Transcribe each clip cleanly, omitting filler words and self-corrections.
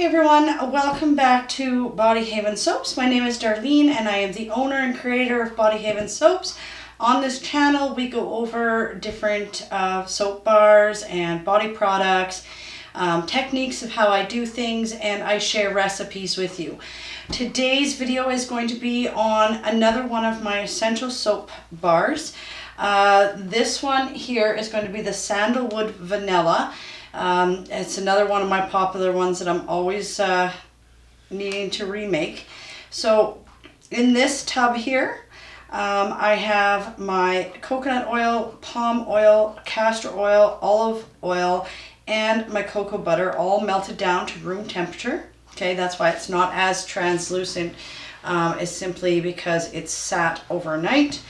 everyone, welcome back to Body Haven Soaps. My name is Darlene and I am the owner and creator of Body Haven Soaps. On this channel we go over different soap bars and body products, techniques of how I do things, and I share recipes with you. Today's video is going to be on another one of my essential soap bars. This one here is going to be the Sandalwood Vanilla. It's another one of my popular ones that I'm always needing to remake. So in this tub here, I have my coconut oil, palm oil, castor oil, olive oil, and my cocoa butter all melted down to room temperature. Okay, that's why it's not as translucent. It's simply because it's sat overnight.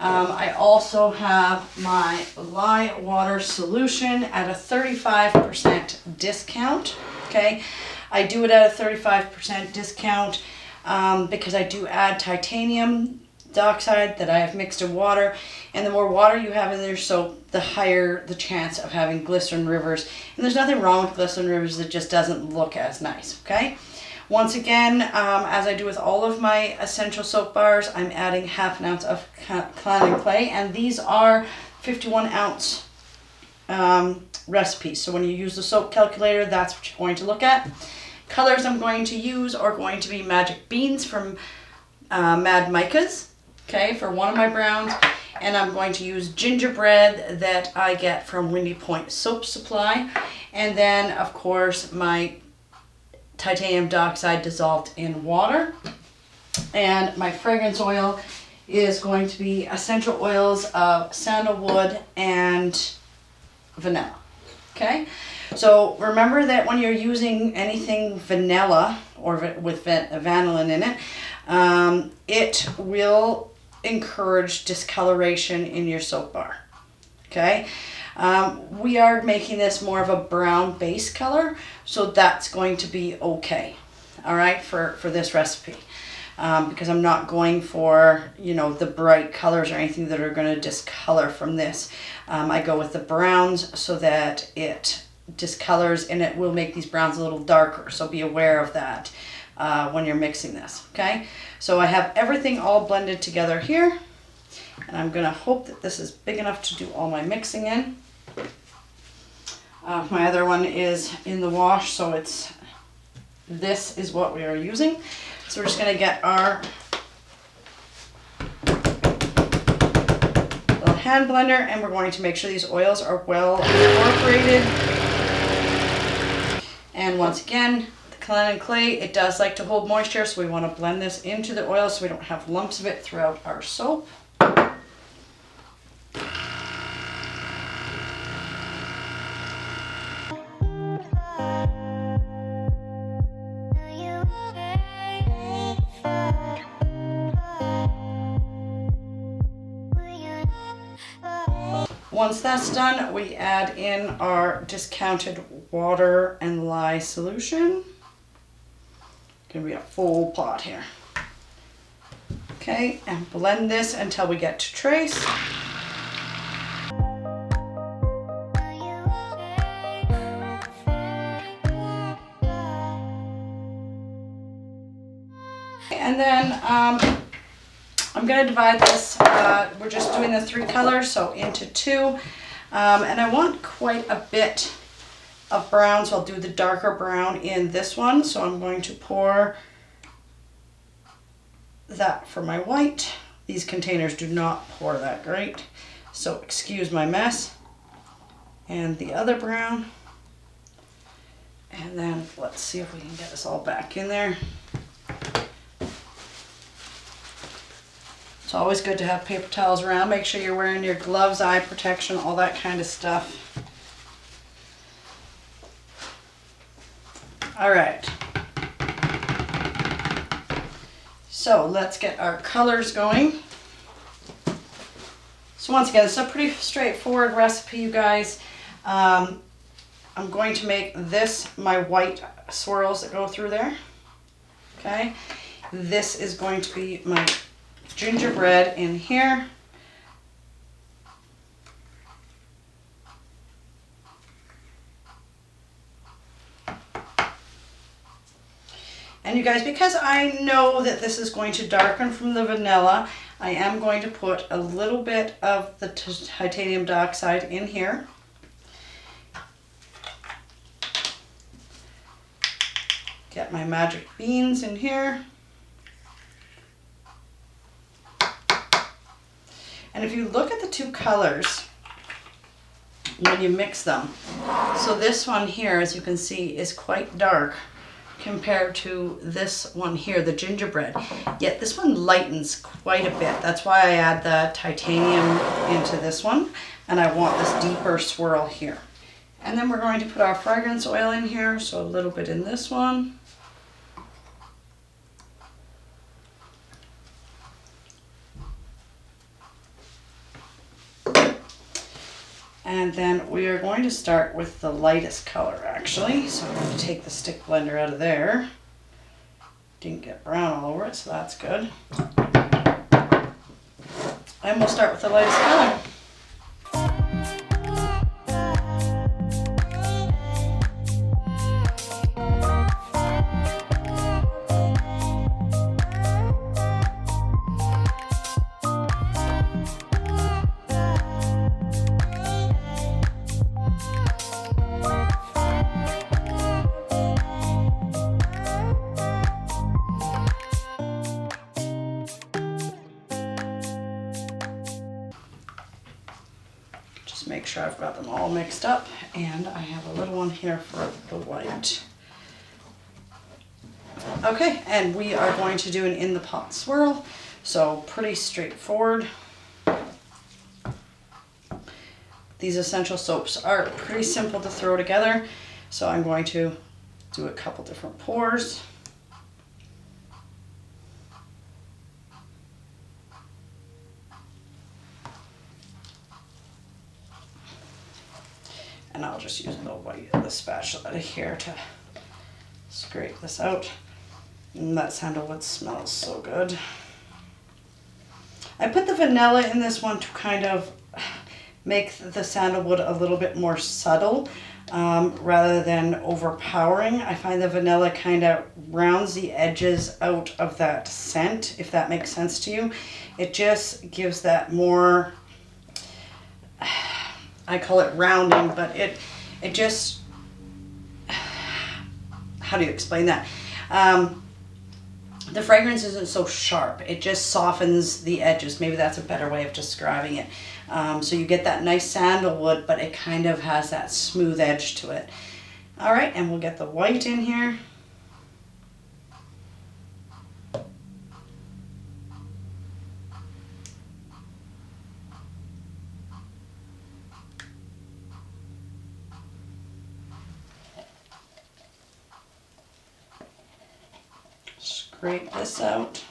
I also have my lye water solution at a 35% discount. Okay, I do it at a 35% discount because I do add titanium dioxide that I have mixed in water, and the more water you have in your soap, the higher the chance of having glycerin rivers. And there's nothing wrong with glycerin rivers, it just doesn't look as nice. Okay. Once again, as I do with all of my essential soap bars, I'm adding half an ounce of clan and clay, and these are 51 ounce recipes. So when you use the soap calculator, that's what you're going to look at. Colors I'm going to use are going to be Magic Beans from Mad Micas, okay, for one of my browns, and I'm going to use gingerbread that I get from Windy Point Soap Supply, and then of course my titanium dioxide dissolved in water. And my fragrance oil is going to be essential oils of sandalwood and vanilla. Okay, so remember that when you're using anything vanilla or with vanillin in it, it will encourage discoloration in your soap bar. Okay, we are making this more of a brown base color, so that's going to be okay, all right, for this recipe, because I'm not going for, you know, the bright colors or anything that are going to discolor from this. I go with the browns so that it discolors, and it will make these browns a little darker, so be aware of that when you're mixing this. Okay, so I have everything all blended together here, and I'm going to hope that this is big enough to do all my mixing in. My other one is in the wash, so this is what we are using. So we're just going to get our little hand blender, and we're going to make sure these oils are well incorporated. And once again, the clan and clay, it does like to hold moisture, so we want to blend this into the oil so we don't have lumps of it throughout our soap. Once that's done, we add in our discounted water and lye solution. Gonna be a full pot here. Okay, and blend this until we get to trace. And then I'm going to divide this, we're just doing the 3 colors, so into 2. And I want quite a bit of brown, so I'll do the darker brown in this one. So I'm going to pour that for my white. These containers do not pour that great, so excuse my mess. And the other brown. And then let's see if we can get this all back in there. It's always good to have paper towels around. Make sure you're wearing your gloves, eye protection, all that kind of stuff. All right. So let's get our colors going. So once again, it's a pretty straightforward recipe, you guys. I'm going to make this my white swirls that go through there. Okay. This is going to be my gingerbread in here. And you guys, because I know that this is going to darken from the vanilla, I am going to put a little bit of the titanium dioxide in here. Get my magic beans in here. And if you look at the two colors, when you mix them, so this one here, as you can see, is quite dark compared to this one here, the gingerbread. Yet this one lightens quite a bit. That's why I add the titanium into this one, and I want this deeper swirl here. And then we're going to put our fragrance oil in here, so a little bit in this one. And then we are going to start with the lightest color, actually. So I'm going to take the stick blender out of there. Didn't get brown all over it, so that's good. And we'll start with the lightest color. Make sure I've got them all mixed up, and I have a little one here for the white. Okay, and we are going to do an in the pot swirl, so pretty straightforward. These essential soaps are pretty simple to throw together, so I'm going to do a couple different pours. And I'll just use the spatula here to scrape this out. And that sandalwood smells so good. I put the vanilla in this one to kind of make the sandalwood a little bit more subtle rather than overpowering. I find the vanilla kind of rounds the edges out of that scent, if that makes sense to you. It just gives that more, I call it rounding, but it just, how do you explain that? The fragrance isn't so sharp. It just softens the edges. Maybe that's a better way of describing it. So you get that nice sandalwood, but it kind of has that smooth edge to it. All right, and we'll get the white in here. Scrape this out.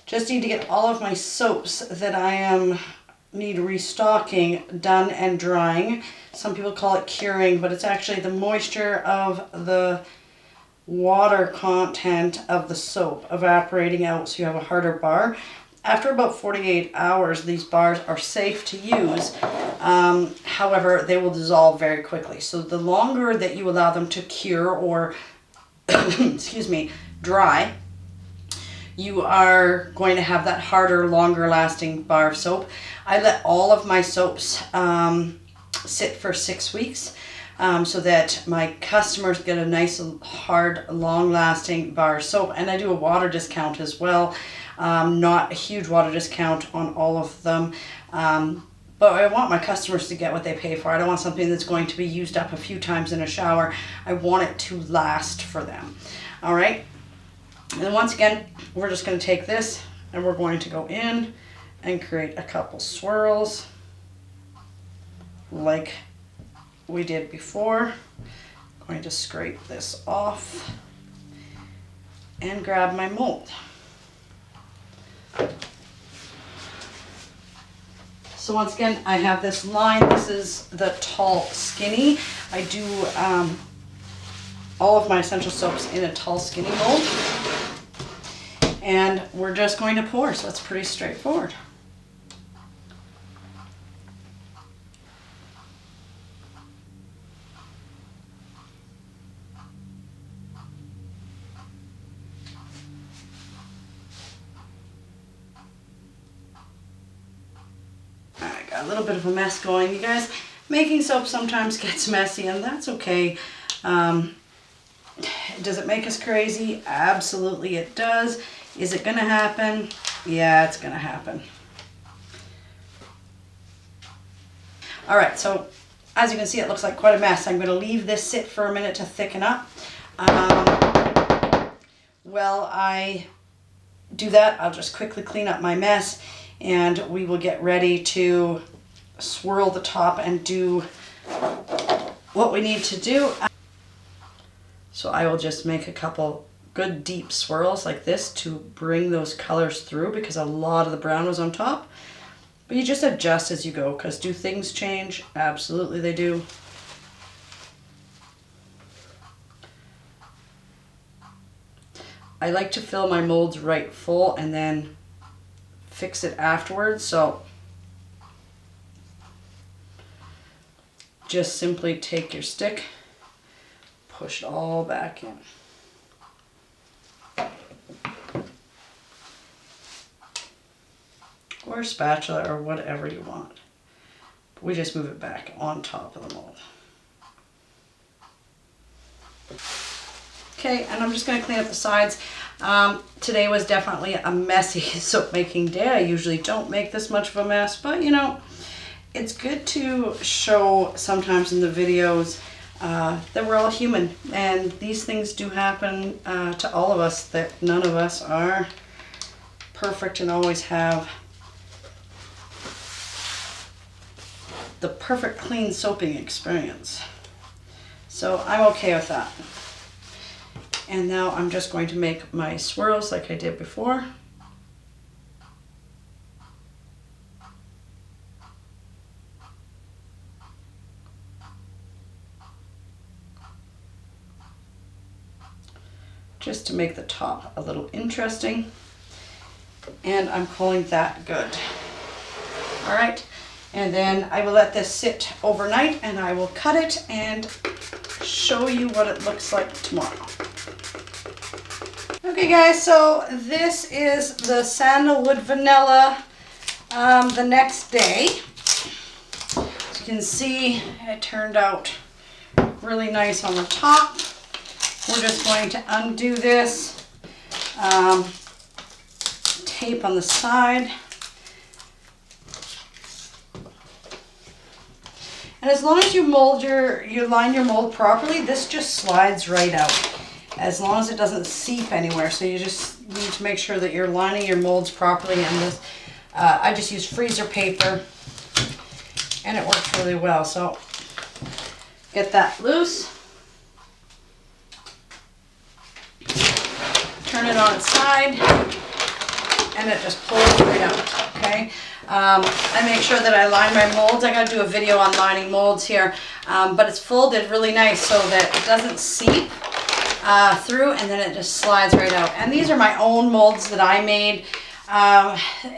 Just need to get all of my soaps that I need restocking done and drying. Some people call it curing, but it's actually the moisture of the water content of the soap evaporating out, so you have a harder bar. After about 48 hours, these bars are safe to use. However, they will dissolve very quickly. So the longer that you allow them to cure or, excuse me, dry, you are going to have that harder, longer lasting bar of soap. I let all of my soaps sit for 6 weeks so that my customers get a nice, hard, long lasting bar of soap. And I do a water discount as well. Not a huge water discount on all of them. But I want my customers to get what they pay for. I don't want something that's going to be used up a few times in a shower. I want it to last for them. All right. And then once again, we're just going to take this and we're going to go in and create a couple swirls like we did before. I'm going to scrape this off and grab my mold. So once again, I have this line. This is the tall skinny. I do all of my essential soaps in a tall skinny mold. And we're just going to pour, so it's pretty straightforward. got a little bit of a mess going. You guys, making soap sometimes gets messy, and that's okay. Does it make us crazy? Absolutely it does. Is it gonna happen? Yeah, it's gonna happen. All right, so as you can see, it looks like quite a mess. I'm gonna leave this sit for a minute to thicken up. While I do that, I'll just quickly clean up my mess, and we will get ready to swirl the top and do what we need to do. So I will just make a couple good deep swirls like this to bring those colors through, because a lot of the brown was on top. But you just adjust as you go, because do things change? Absolutely they do. I like to fill my molds right full and then fix it afterwards. So just simply take your stick, push it all back in. Or a spatula or whatever you want. We just move it back on top of the mold. Okay, and I'm just going to clean up the sides. Today was definitely a messy soap making day. I usually don't make this much of a mess, but you know, it's good to show sometimes in the videos that we're all human, and these things do happen to all of us, that none of us are perfect and always have the perfect clean soaping experience. So I'm okay with that. And now I'm just going to make my swirls like I did before. Just to make the top a little interesting. And I'm calling that good. All right, and then I will let this sit overnight, and I will cut it and show you what it looks like tomorrow. Okay guys, so this is the Sandalwood Vanilla the next day. As you can see, it turned out really nice on the top. We're just going to undo this, tape on the side. And as long as you line your mold properly, this just slides right out. As long as it doesn't seep anywhere. So you just need to make sure that you're lining your molds properly. And this, I just use freezer paper, and it works really well. So get that loose. Turn it on its side, and it just pulls right out, okay? I make sure that I line my molds. I gotta do a video on lining molds here, but it's folded really nice so that it doesn't seep through, and then it just slides right out. And these are my own molds that I made.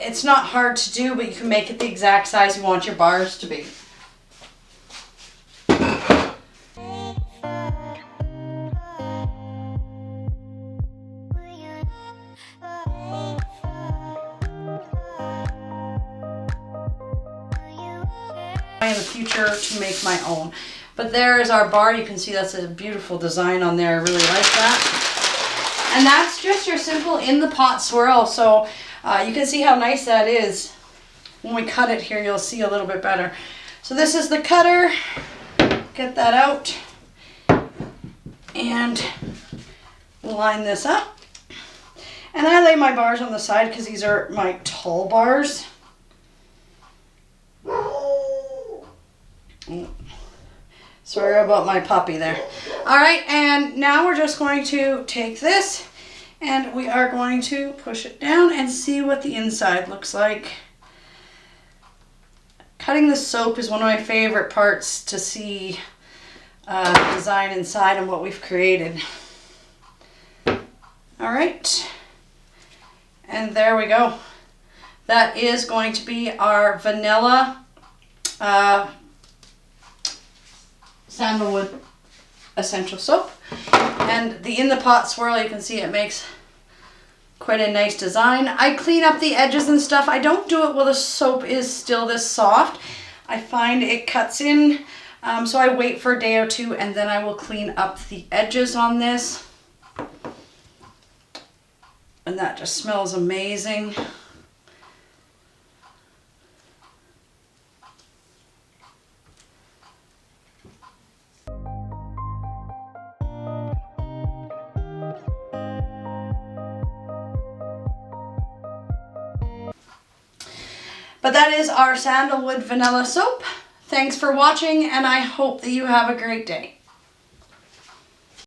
It's not hard to do, but you can make it the exact size you want your bars to be. In the future to make my own. But there is our bar. You can see that's a beautiful design on there. I really like that. And that's just your simple in the pot swirl. So you can see how nice that is. When we cut it here, you'll see a little bit better. So this is the cutter. Get that out and line this up. And I lay my bars on the side because these are my tall bars. Sorry about my puppy there. All right, and now we're just going to take this and we are going to push it down and see what the inside looks like. Cutting the soap is one of my favorite parts to see the design inside and what we've created. All right, and there we go. That is going to be our vanilla Sandalwood essential soap. And the in the pot swirl, you can see it makes quite quite a nice design. I clean up the edges and stuff. I don't do it while the soap is still this soft. I find it cuts in, so I wait for a day or two and then I will clean up the edges on this. And that just smells amazing. But that is our Sandalwood Vanilla Soap. Thanks for watching, and I hope that you have a great day.